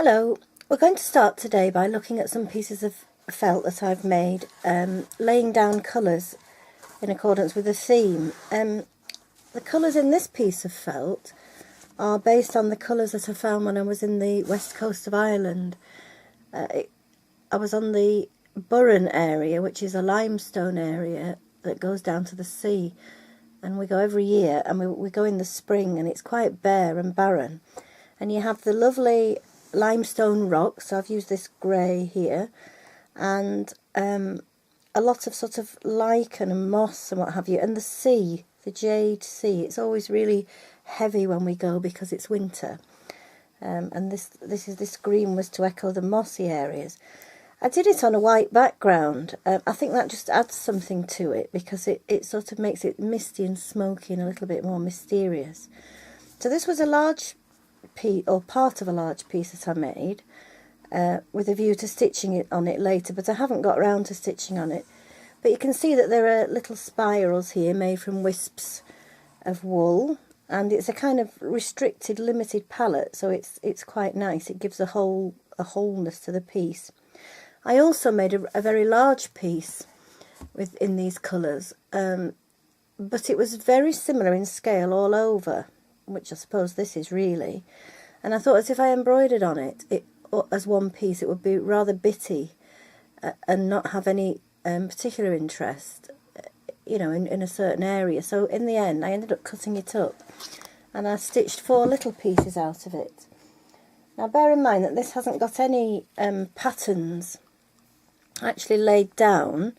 Hello, we're going to start today by looking at some pieces of felt that I've made, laying down colours in accordance with the theme. The colours in this piece of felt are based on the colours that I found when I was in the west coast of Ireland. I was on the Burren area, which is a limestone area that goes down to the sea, and we go every year, and we go in the spring, and it's quite bare and barren, and you have the lovely limestone rocks. So I've used this grey here, and a lot of sort of lichen and moss and what have you, and the sea, the jade sea. It's always really heavy when we go because it's winter, and this green was to echo the mossy areas. I did it on a white background. I think that just adds something to it because it sort of makes it misty and smoky and a little bit more mysterious. So this was a large piece, or part of a large piece that I made, with a view to stitching it on it later, but I haven't got round to stitching on it. But you can see that there are little spirals here made from wisps of wool, and it's a kind of restricted, limited palette, so it's quite nice. It gives a wholeness to the piece. I also made a very large piece in these colours, but it was very similar in scale all over, which I suppose this is really. And I thought, as if I embroidered on it as one piece, it would be rather bitty and not have any particular interest, in a certain area. So in the end, I ended up cutting it up, and I stitched 4 little pieces out of it. Now bear in mind that this hasn't got any patterns actually laid down,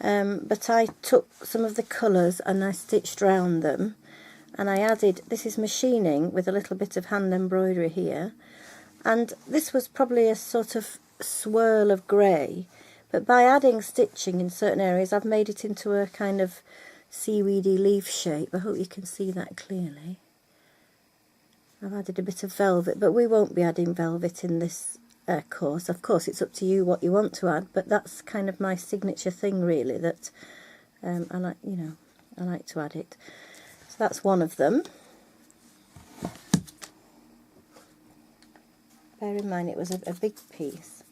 but I took some of the colours and I stitched round them, and I added, this is machining with a little bit of hand embroidery here, and this was probably a sort of swirl of grey, but by adding stitching in certain areas I've made it into a kind of seaweedy leaf shape. I hope you can see that clearly. I've added a bit of velvet, but we won't be adding velvet in this course. Of course, it's up to you what you want to add, but that's kind of my signature thing, really, that I like to add it. So that's one of them. Bear in mind it was a big piece.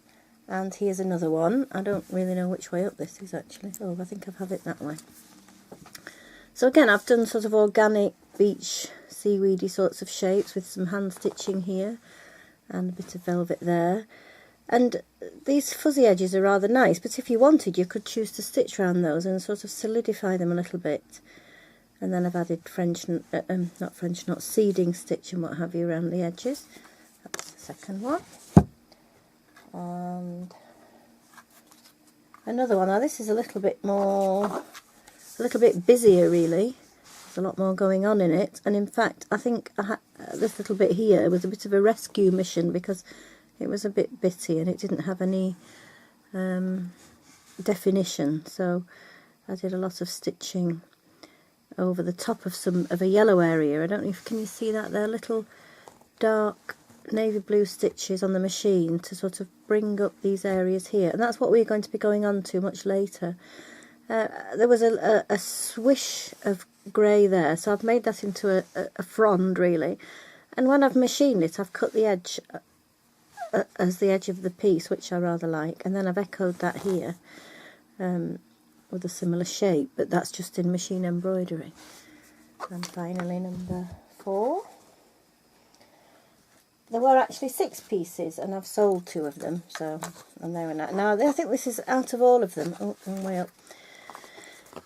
And here's another one. I don't really know which way up this is actually. Oh, I think I've had it that way. So again, I've done sort of organic beach seaweedy sorts of shapes with some hand stitching here and a bit of velvet there. And these fuzzy edges are rather nice, but if you wanted, you could choose to stitch around those and sort of solidify them a little bit. And then I've added seeding stitch and what have you around the edges. That's the second one. And another one. Now this is a little bit busier really. There's a lot more going on in it, and in fact I think this little bit here was a bit of a rescue mission because it was a bit bitty and it didn't have any definition, so I did a lot of stitching over the top of a yellow area. I don't know if can you see that there, little dark navy blue stitches on the machine to sort of bring up these areas here, and that's what we're going to be going on to much later. There was a swish of grey there, so I've made that into a frond really, and when I've machined it I've cut the edge as the edge of the piece, which I rather like, and then I've echoed that here with a similar shape, but that's just in machine embroidery. And finally number 4. There were actually 6 pieces and I've sold 2 of them, so, and there and that. Now I think this is, out of all of them, oh, I'm way up.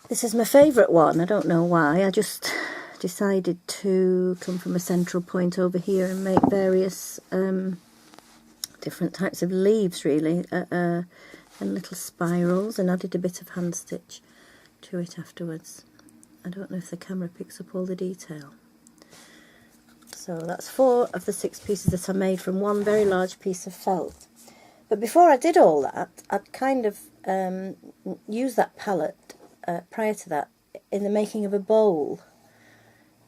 This is my favourite one. I don't know why. I just decided to come from a central point over here and make various different types of leaves really, and little spirals, and added a bit of hand stitch to it afterwards. I don't know if the camera picks up all the detail. So that's 4 of the 6 pieces that I made from one very large piece of felt. But before I did all that, I'd kind of used that palette prior to that in the making of a bowl.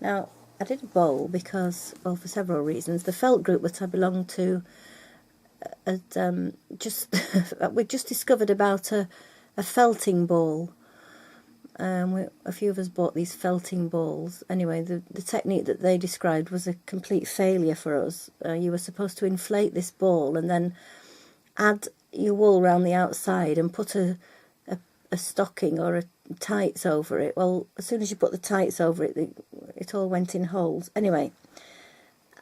Now, I did a bowl because, well, for several reasons. The felt group that I belonged to we just discovered about a felting ball, A few of us bought these felting balls. Anyway, the technique that they described was a complete failure for us. You were supposed to inflate this ball and then add your wool around the outside and put a stocking or a tights over it. Well, as soon as you put the tights over it, it all went in holes. Anyway,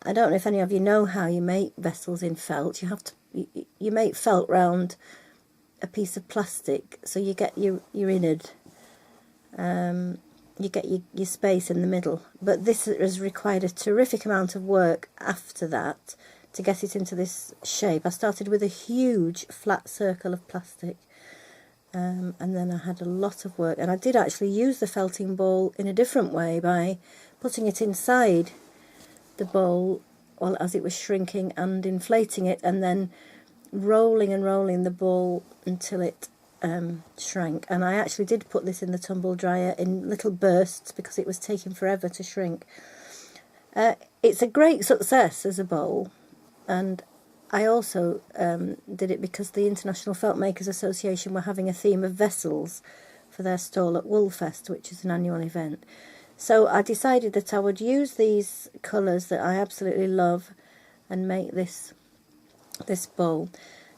I don't know if any of you know how you make vessels in felt. You have to you make felt round a piece of plastic, so you get your innard. You get your space in the middle, but this has required a terrific amount of work after that to get it into this shape. I started with a huge flat circle of plastic, and then I had a lot of work, and I did actually use the felting ball in a different way by putting it inside the bowl while as it was shrinking and inflating it, and then rolling and rolling the ball until it shrank. And I actually did put this in the tumble dryer in little bursts because it was taking forever to shrink. It's a great success as a bowl, and I also did it because the International Felt Makers Association were having a theme of vessels for their stall at Woolfest, which is an annual event. So I decided that I would use these colours that I absolutely love and make this bowl.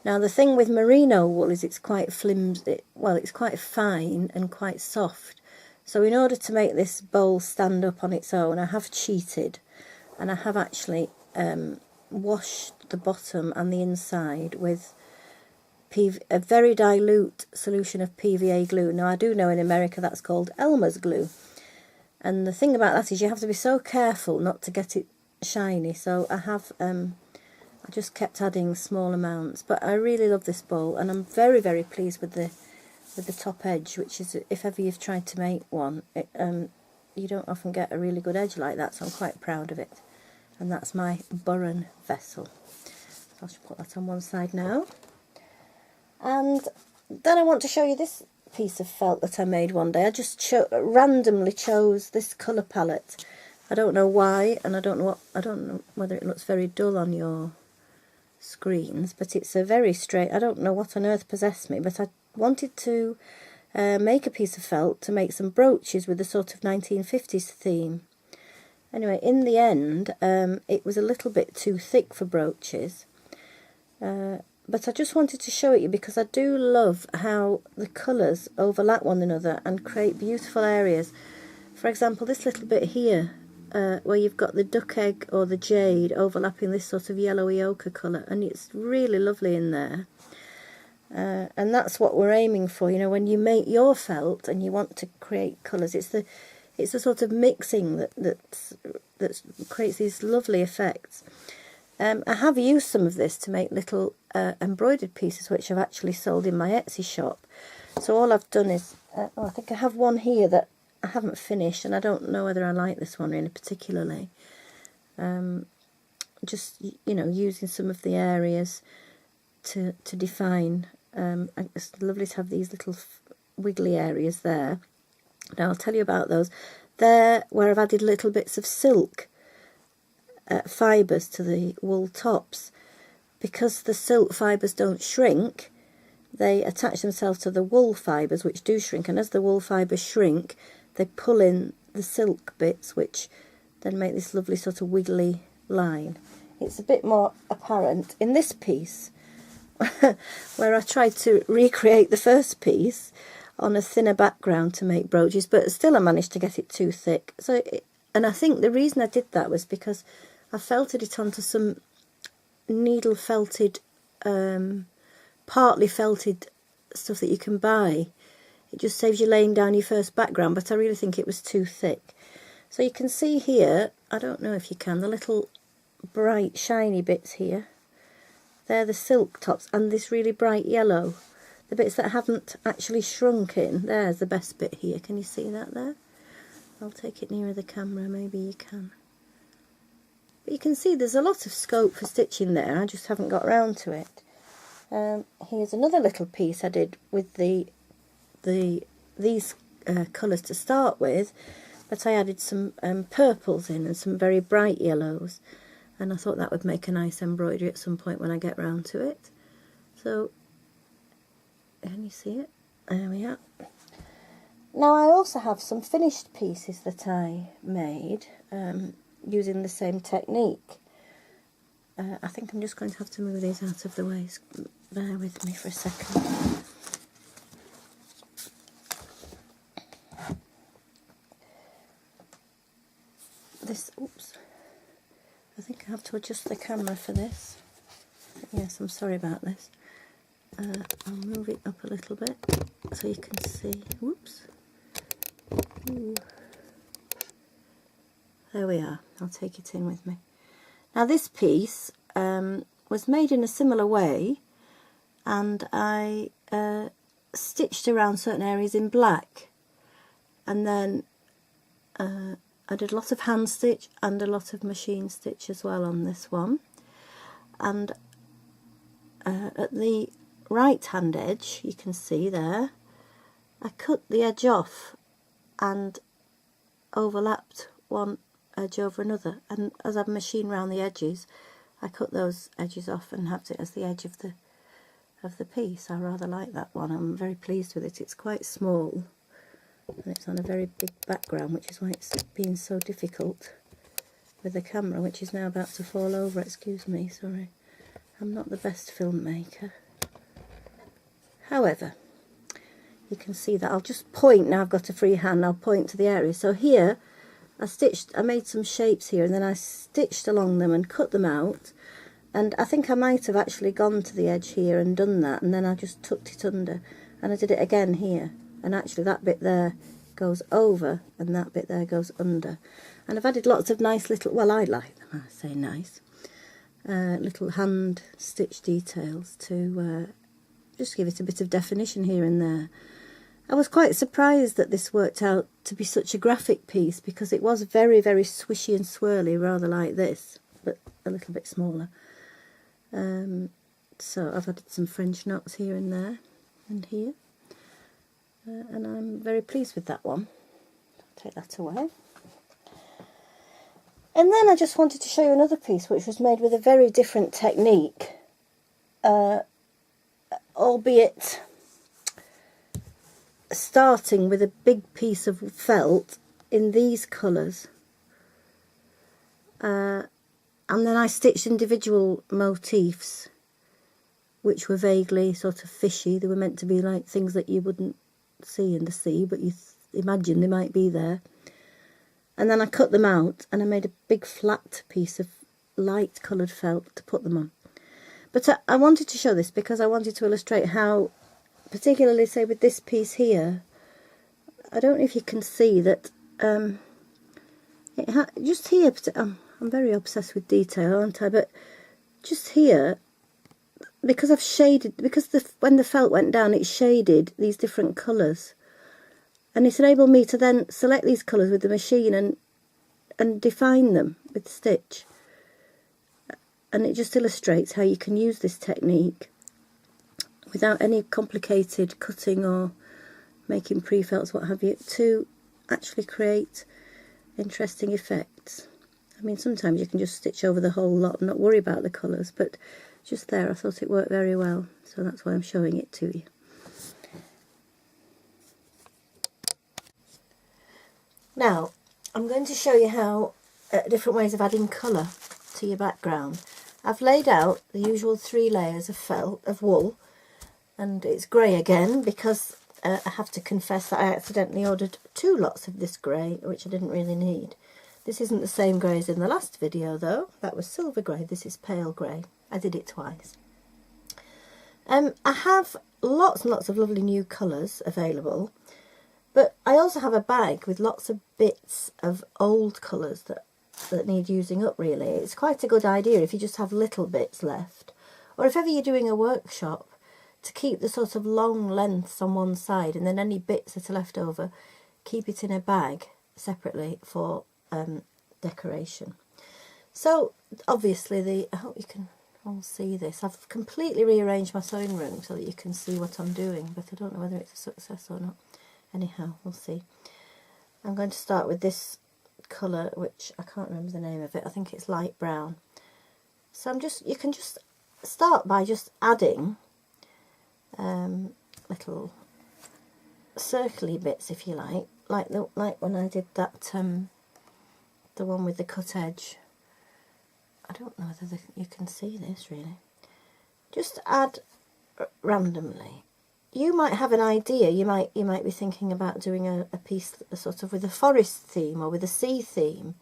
Now the thing with merino wool is it's quite flimsy, well, it's quite fine and quite soft. So in order to make this bowl stand up on its own, I have cheated, and I have actually washed the bottom and the inside with a very dilute solution of PVA glue. Now I do know in America that's called Elmer's glue, and the thing about that is you have to be so careful not to get it shiny. So I have I just kept adding small amounts, but I really love this bowl, and I'm very, very pleased with the top edge, which is, if ever you've tried to make one, you don't often get a really good edge like that, so I'm quite proud of it. And that's my Burren vessel. So I should put that on one side now. And then I want to show you this piece of felt that I made one day. I just randomly chose this colour palette. I don't know why, and I don't know whether it looks very dull on your screens, but it's a very straight, I don't know what on earth possessed me, but I wanted to make a piece of felt to make some brooches with a sort of 1950s theme. Anyway, in the end, it was a little bit too thick for brooches, but I just wanted to show it you because I do love how the colours overlap one another and create beautiful areas. For example, this little bit here, where you've got the duck egg or the jade overlapping this sort of yellowy ochre colour, and it's really lovely in there. And that's what we're aiming for, you know, when you make your felt and you want to create colours. It's the sort of mixing that creates these lovely effects. I have used some of this to make little embroidered pieces which I've actually sold in my Etsy shop. So all I've done is, I think I have one here that I haven't finished, and I don't know whether I like this one really particularly. Just, you know, using some of the areas to define. It's lovely to have these little wiggly areas there. Now I'll tell you about those. There, where I've added little bits of silk fibres to the wool tops, because the silk fibres don't shrink, they attach themselves to the wool fibres, which do shrink, and as the wool fibres shrink, they pull in the silk bits, which then make this lovely sort of wiggly line. It's a bit more apparent in this piece, where I tried to recreate the first piece on a thinner background to make brooches, but still I managed to get it too thick. And I think the reason I did that was because I felted it onto some needle felted, partly felted stuff that you can buy. It just saves you laying down your first background, but I really think it was too thick. So you can see here, I don't know if you can, the little bright shiny bits here. They're the silk tops, and this really bright yellow. The bits that haven't actually shrunk in, there's the best bit here. Can you see that there? I'll take it nearer the camera, maybe you can. But you can see there's a lot of scope for stitching there, I just haven't got round to it. Here's another little piece I did with these colours to start with, but I added some purples in and some very bright yellows, and I thought that would make a nice embroidery at some point when I get round to it. So, can you see it? There we are. Now I also have some finished pieces that I made using the same technique. I think I'm just going to have to move these out of the way. Bear with me for a second. Oops, I think I have to adjust the camera for this. Yes, I'm sorry about this. I'll move it up a little bit so you can see. Whoops. Ooh. There we are. I'll take it in with me. Now this piece was made in a similar way, and I stitched around certain areas in black, and then I did a lot of hand stitch and a lot of machine stitch as well on this one. And at the right hand edge, you can see there, I cut the edge off and overlapped one edge over another, and as I've machined round the edges, I cut those edges off and have it as the edge of the piece. I rather like that one. I'm very pleased with it. It's quite small and it's on a very big background, which is why it's been so difficult with the camera, which is now about to fall over. Excuse me, sorry. I'm not the best filmmaker. However, you can see that I'll just point, now I've got a free hand, I'll point to the area. So here I made some shapes here, and then I stitched along them and cut them out, and I think I might have actually gone to the edge here and done that, and then I just tucked it under, and I did it again here, and actually that bit there goes over and that bit there goes under. And I've added lots of nice little, well, I like them, I say nice, little hand stitch details to just give it a bit of definition here and there. I was quite surprised that this worked out to be such a graphic piece, because it was very, very swishy and swirly, rather like this, but a little bit smaller. So I've added some French knots here and there and here, and I'm very pleased with that one. I'll take that away. And then I just wanted to show you another piece which was made with a very different technique, albeit starting with a big piece of felt in these colours, and then I stitched individual motifs which were vaguely sort of fishy. They were meant to be like things that you wouldn't see in the sea, but you imagine they might be there. And then I cut them out and I made a big flat piece of light coloured felt to put them on. But I wanted to show this because I wanted to illustrate how, particularly say with this piece here, I don't know if you can see that just here, I'm very obsessed with detail, aren't I? But just here, because I've shaded, because when the felt went down, it shaded these different colours, and it's enabled me to then select these colours with the machine and define them with stitch. And it just illustrates how you can use this technique without any complicated cutting or making pre-felts, what have you, to actually create interesting effects. I mean, sometimes you can just stitch over the whole lot and not worry about the colours, but just there I thought it worked very well, so that's why I'm showing it to you. Now, I'm going to show you how different ways of adding colour to your background. I've laid out the usual 3 layers of felt, of wool, and it's grey again because I have to confess that I accidentally ordered 2 lots of this grey, which I didn't really need. This isn't the same grey as in the last video though. That was silver grey, this is pale grey. I did it twice. I have lots and lots of lovely new colours available, but I also have a bag with lots of bits of old colours that need using up really. It's quite a good idea if you just have little bits left, or if ever you're doing a workshop, to keep the sort of long lengths on one side, and then any bits that are left over, keep it in a bag separately for decoration. So obviously I hope you can all see this. I've completely rearranged my sewing room so that you can see what I'm doing, but I don't know whether it's a success or not. Anyhow, we'll see. I'm going to start with this colour, which I can't remember the name of it. I think it's light brown. So you can just start by just adding little circly bits, if you like when I did that, the one with the cut edge. I don't know whether you can see this really. Just add randomly. You might have an idea. You might be thinking about doing a piece sort of with a forest theme or with a sea theme,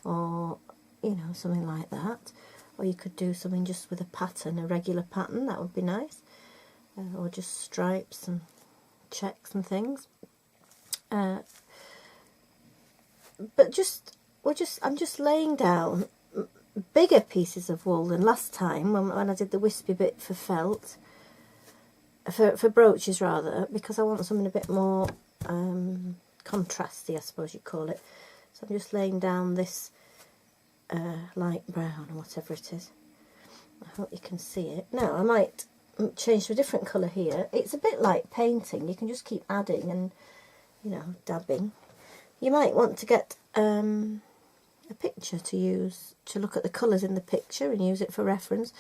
or you know, something like that. Or you could do something just with a pattern, a regular pattern. That would be nice. Or just stripes and checks and things. But I'm just laying down bigger pieces of wool than last time when I did the wispy bit for felt, for brooches rather, because I want something a bit more contrasty, I suppose you'd call it. So I'm just laying down this light brown or whatever it is. I hope you can see it. Now I might change to a different colour here. It's a bit like painting. You can just keep adding and, you know, dabbing. You might want to get a picture to use to look at the colours in the picture and use it for reference,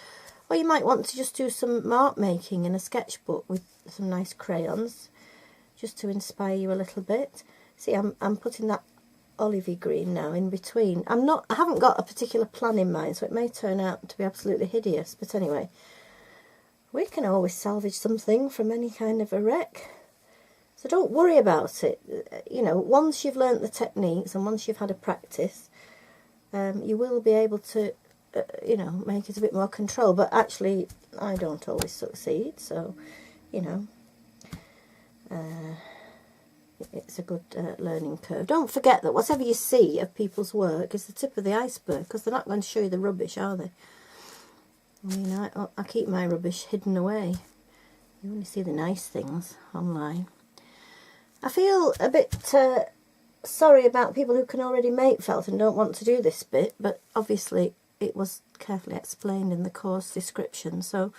or you might want to just do some mark making in a sketchbook with some nice crayons just to inspire you a little bit. See, I'm putting that olivey green now in between. I haven't got a particular plan in mind, so it may turn out to be absolutely hideous, but anyway, we can always salvage something from any kind of a wreck. So don't worry about it. You know, once you've learnt the techniques and once you've had a practice, you will be able to, you know, make it a bit more control. But actually, I don't always succeed, so, you know, it's a good learning curve. Don't forget that whatever you see of people's work is the tip of the iceberg, because they're not going to show you the rubbish, are they? I mean, I keep my rubbish hidden away. You only see the nice things online. I feel a bit sorry about people who can already make felt and don't want to do this bit, but obviously it was carefully explained in the course description, so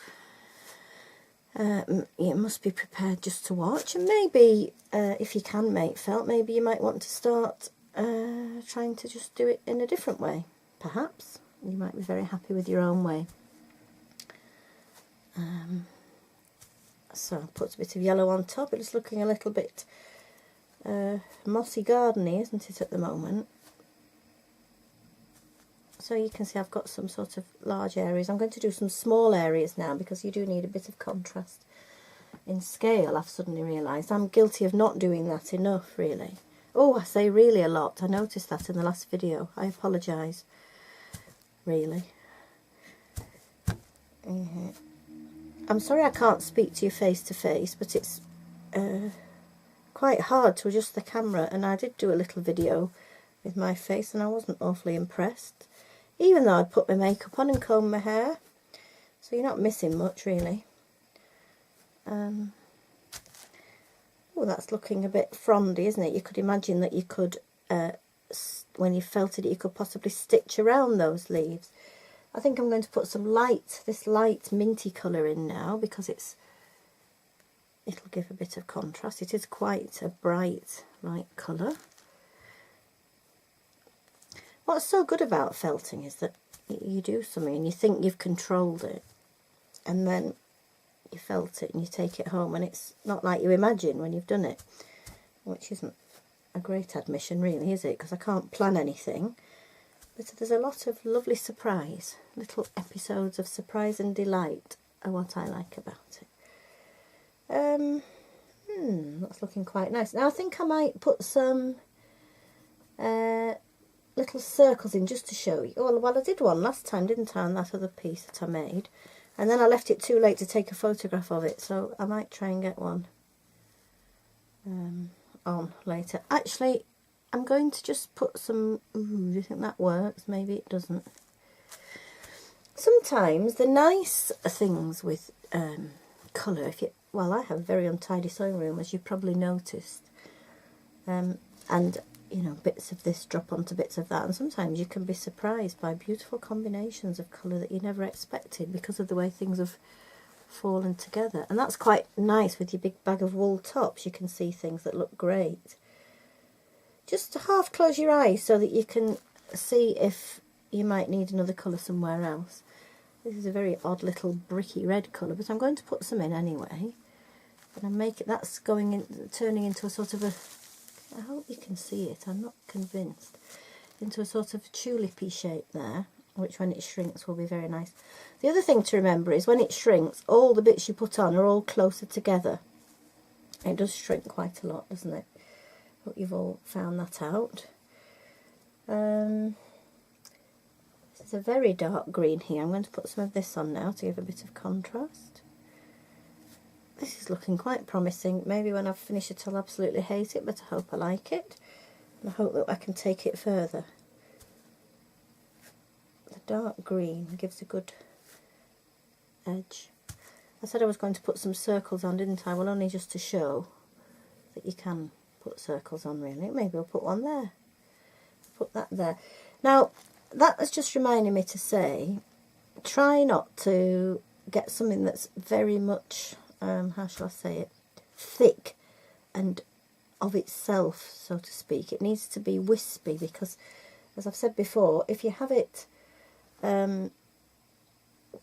you must be prepared just to watch. And maybe if you can make felt, maybe you might want to start trying to just do it in a different way. Perhaps you might be very happy with your own way. So I'll put a bit of yellow on top. It's looking a little bit mossy gardeny, isn't it, at the moment? So you can see I've got some sort of large areas. I'm going to do some small areas now, because you do need a bit of contrast in scale. I've suddenly realised I'm guilty of not doing that enough, really. Oh, I say really a lot. I noticed that in the last video. I apologise, really. I'm sorry I can't speak to you face to face, but it's quite hard to adjust the camera, and I did do a little video with my face and I wasn't awfully impressed, even though I'd put my makeup on and combed my hair, so you're not missing much really. Oh, that's looking a bit frondy, isn't it? You could imagine that you could, when you felted it, you could possibly stitch around those leaves. I think I'm going to put some this light minty colour in now, because it'll give a bit of contrast. It is quite a bright light colour. What's so good about felting is that you do something and you think you've controlled it, and then you felt it and you take it home, and it's not like you imagine when you've done it, which isn't a great admission really, is it? Because I can't plan anything. But there's a lot of lovely surprise, little episodes of surprise and delight are what I like about it. That's looking quite nice. Now I think I might put some little circles in just to show you. Oh, well, I did one last time, didn't I, on that other piece that I made, and then I left it too late to take a photograph of it, so I might try and get one on later. Actually, I'm going to just put some... do you think that works? Maybe it doesn't. Sometimes the nice things with colour, well, I have a very untidy sewing room, as you've probably noticed, and you know, bits of this drop onto bits of that, and sometimes you can be surprised by beautiful combinations of colour that you never expected because of the way things have fallen together. And that's quite nice with your big bag of wool tops. You can see things that look great. Just half close your eyes so that you can see if you might need another colour somewhere else. This is a very odd little bricky red colour, but I'm going to put some in anyway. And I make it, that's going in, turning into a sort of a, I hope you can see it, I'm not convinced, into a sort of tulipy shape there, which when it shrinks will be very nice. The other thing to remember is when it shrinks, all the bits you put on are all closer together. It does shrink quite a lot, doesn't it? Hope you've all found that out. This is a very dark green here. I'm going to put some of this on now to give a bit of contrast. This is looking quite promising. Maybe when I've finished it I'll absolutely hate it, but I hope I like it. And I hope that I can take it further. The dark green gives a good edge. I said I was going to put some circles on, didn't I? Well, only just to show that you can put circles on, really. Maybe I'll put one there. Put that there. Now, that was just reminding me to say, try not to get something that's very much, how shall I say it, thick and of itself, so to speak. It needs to be wispy because, as I've said before, if you have it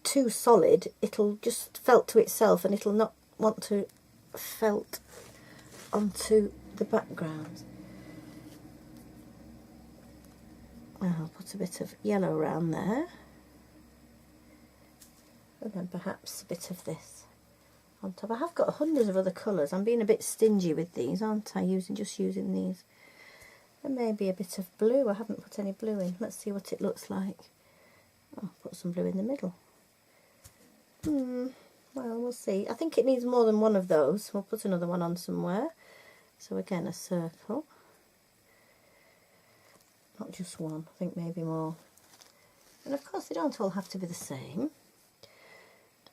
too solid, it'll just felt to itself and it'll not want to felt onto the background. I'll put a bit of yellow around there, and then perhaps a bit of this on top. I have got hundreds of other colours. I'm being a bit stingy with these, aren't I? Just using these. And maybe a bit of blue. I haven't put any blue in. Let's see what it looks like. I'll put some blue in the middle. Well, we'll see. I think it needs more than one of those. We'll put another one on somewhere. So again, a circle. Not just one, I think maybe more. And of course they don't all have to be the same.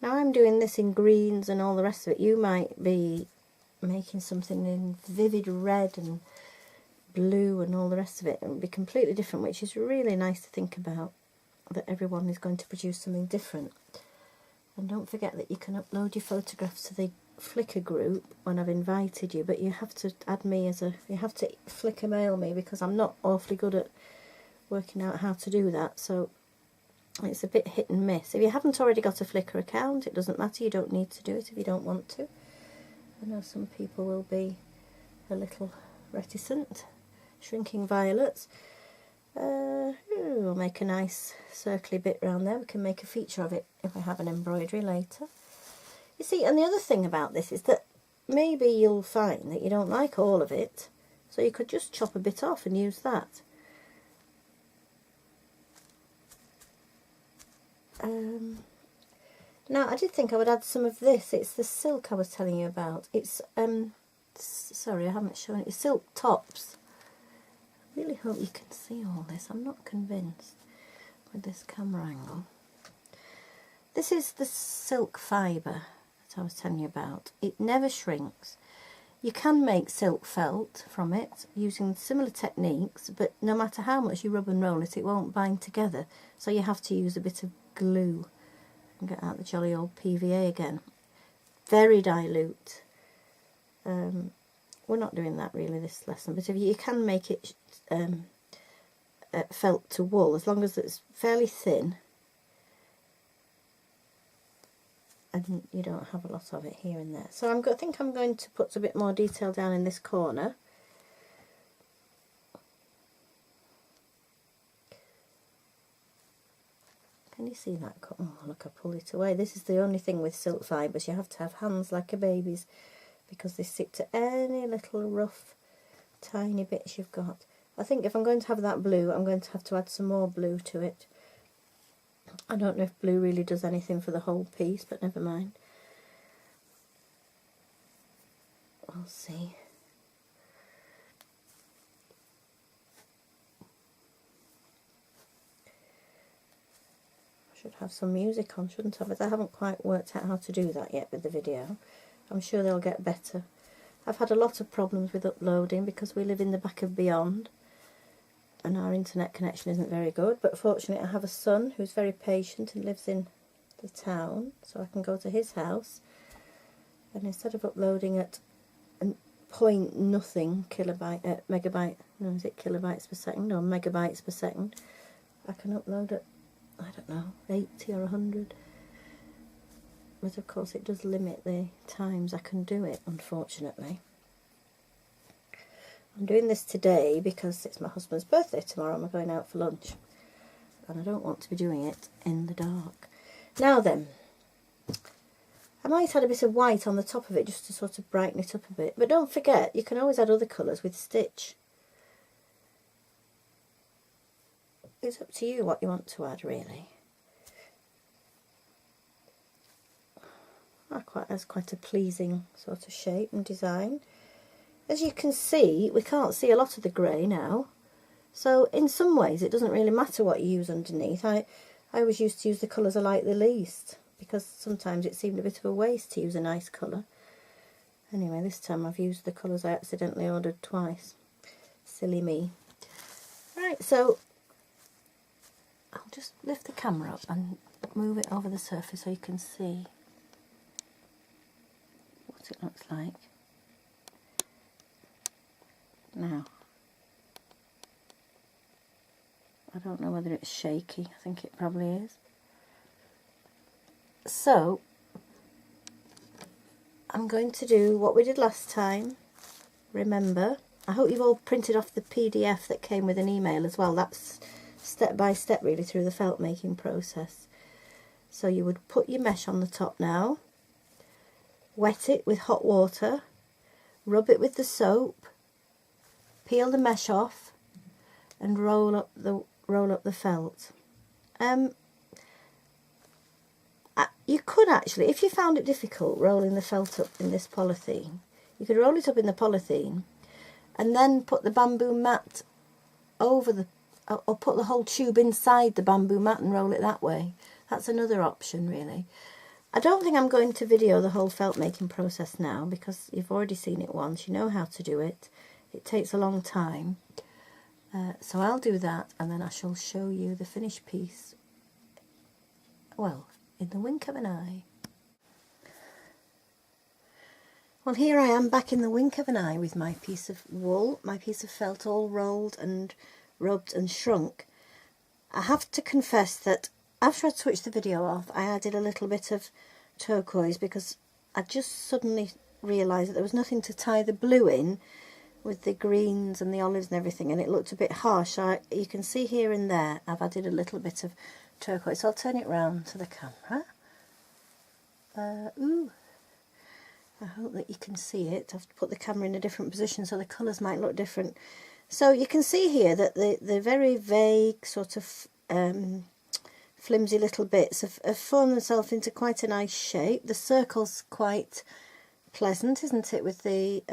Now I'm doing this in greens and all the rest of it. You might be making something in vivid red and blue and all the rest of it. It would be completely different, which is really nice to think about, that everyone is going to produce something different. And don't forget that you can upload your photographs to the Flickr group when I've invited you, but you have to add me as a, you have to Flickr mail me because I'm not awfully good at working out how to do that, so it's a bit hit and miss. If you haven't already got a Flickr account, it doesn't matter, you don't need to do it if you don't want to. I know some people will be a little reticent. Shrinking violets. We'll make a nice circly bit round there. We can make a feature of it if I have an embroidery later. You see, and the other thing about this is that maybe you'll find that you don't like all of it, so you could just chop a bit off and use that. Now, I did think I would add some of this. It's the silk I was telling you about. It's, sorry, I haven't shown it. It's silk tops. I really hope you can see all this. I'm not convinced with this camera angle. This is the silk fibre that I was telling you about. It never shrinks. You can make silk felt from it using similar techniques, but no matter how much you rub and roll it, it won't bind together. So you have to use a bit of glue and get out the jolly old PVA again. Very dilute. We're not doing that really this lesson, but if you can make it felt to wool, as long as it's fairly thin and you don't have a lot of it here and there. So I think I'm going to put a bit more detail down in this corner. Can you see that? Oh look, I pulled it away. This is the only thing with silk fibres, you have to have hands like a baby's because they stick to any little rough tiny bits you've got. I think if I'm going to have that blue, I'm going to have to add some more blue to it. I don't know if blue really does anything for the whole piece, but never mind. I'll see. I should have some music on, shouldn't I? But I haven't quite worked out how to do that yet with the video. I'm sure they'll get better. I've had a lot of problems with uploading because we live in the back of beyond and our internet connection isn't very good, but fortunately I have a son who's very patient and lives in the town, so I can go to his house, and instead of uploading at point nothing kilobyte, megabyte, no, is it kilobytes per second or megabytes per second, I can upload at, I don't know, 80 or 100. but of course it does limit the times I can do it, unfortunately. I'm doing this today because it's my husband's birthday tomorrow and we're going out for lunch, and I don't want to be doing it in the dark. Now then, I might add a bit of white on the top of it just to sort of brighten it up a bit, but don't forget you can always add other colours with stitch. It's up to you what you want to add, really. That's quite a pleasing sort of shape and design. As you can see, we can't see a lot of the grey now, so in some ways it doesn't really matter what you use underneath. I always used to use the colours I like the least, because sometimes it seemed a bit of a waste to use a nice colour. Anyway, this time I've used the colours I accidentally ordered twice. Silly me. Right, so I'll just lift the camera up and move it over the surface so you can see what it looks like. Now, I don't know whether it's shaky, I think it probably is. So, I'm going to do what we did last time. Remember, I hope you've all printed off the PDF that came with an email as well. That's step by step really through the felt making process. So you would put your mesh on the top now, wet it with hot water, rub it with the soap, peel the mesh off and roll up the felt. You could actually, if you found it difficult rolling the felt up in this polythene, you could roll it up in the polythene and then put the bamboo mat over the, or put the whole tube inside the bamboo mat and roll it that way. That's another option, really. I don't think I'm going to video the whole felt making process now because you've already seen it once, you know how to do it. It takes a long time, so I'll do that and then I shall show you the finished piece, well, in the wink of an eye. Well, here I am back in the wink of an eye with my piece of wool, my piece of felt all rolled and rubbed and shrunk. I have to confess that after I'd switched the video off, I added a little bit of turquoise because I just suddenly realised that there was nothing to tie the blue in with the greens and the olives and everything, and it looked a bit harsh. So you can see here and there I've added a little bit of turquoise. So I'll turn it round to the camera. Ooh, I hope that you can see it. I've put the camera in a different position so the colours might look different. So you can see here that the very vague sort of flimsy little bits have formed themselves into quite a nice shape. The circle's quite pleasant, isn't it, with the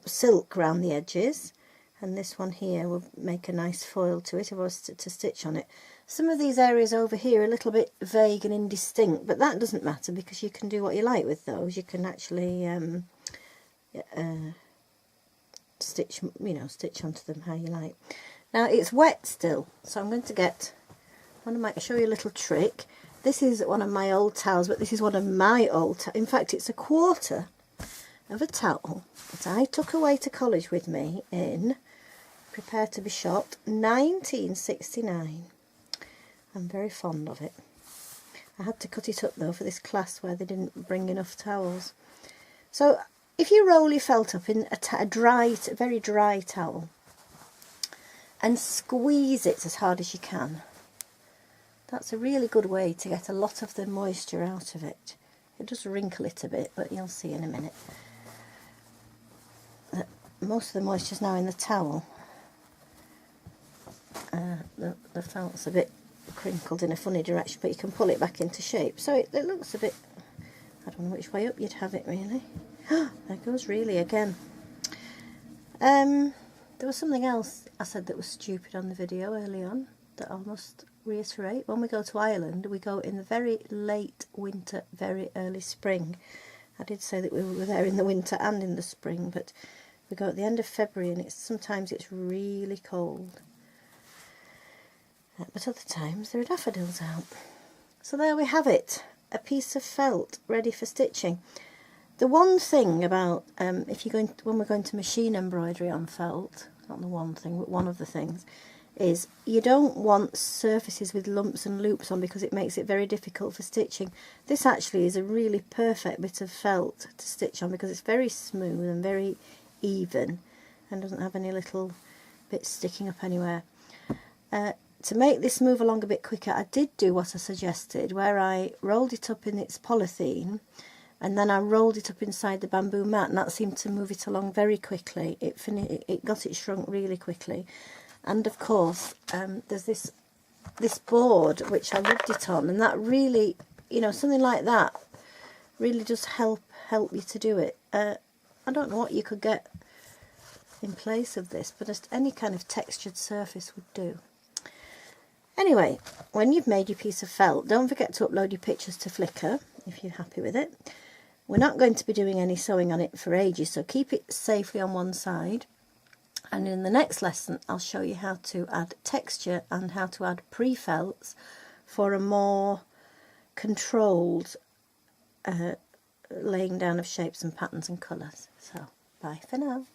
silk around the edges, and this one here will make a nice foil to it if I was to stitch on it. Some of these areas over here are a little bit vague and indistinct, but that doesn't matter because you can do what you like with those. You can actually stitch onto them how you like. Now it's wet still, so I'm going to get show you a little trick. This is one of my old towels, but this is one of my old in fact it's a quarter of a towel that I took away to college with me in, prepare to be shocked, 1969. I'm very fond of it. I had to cut it up though for this class where they didn't bring enough towels. So if you roll your felt up in a very dry towel and squeeze it as hard as you can, that's a really good way to get a lot of the moisture out of it. It does wrinkle it a bit, but you'll see in a minute. Most of the moisture's now in the towel. The felt's a bit crinkled in a funny direction, but you can pull it back into shape. So it looks a bit, I don't know which way up you'd have it really. There goes really again. There was something else I said that was stupid on the video early on that I must reiterate. When we go to Ireland, we go in the very late winter, very early spring. I did say that we were there in the winter and in the spring, but we go at the end of February and sometimes it's really cold. But other times there are daffodils out. So there we have it, a piece of felt ready for stitching. The one thing about when we're going to machine embroidery on felt, not the one thing, but one of the things, is you don't want surfaces with lumps and loops on, because it makes it very difficult for stitching. This actually is a really perfect bit of felt to stitch on because it's very smooth and very even and doesn't have any little bits sticking up anywhere. To make this move along a bit quicker, I did do what I suggested, where I rolled it up in its polythene and then I rolled it up inside the bamboo mat, and that seemed to move it along very quickly. It got it shrunk really quickly. And of course, there's this board which I rubbed it on, and that really, you know, something like that really does help you to do it. I don't know what you could get in place of this, but just any kind of textured surface would do. Anyway, when you've made your piece of felt, don't forget to upload your pictures to Flickr if you're happy with it. We're not going to be doing any sewing on it for ages, so keep it safely on one side. And in the next lesson I'll show you how to add texture and how to add pre-felts for a more controlled laying down of shapes and patterns and colours. So bye for now.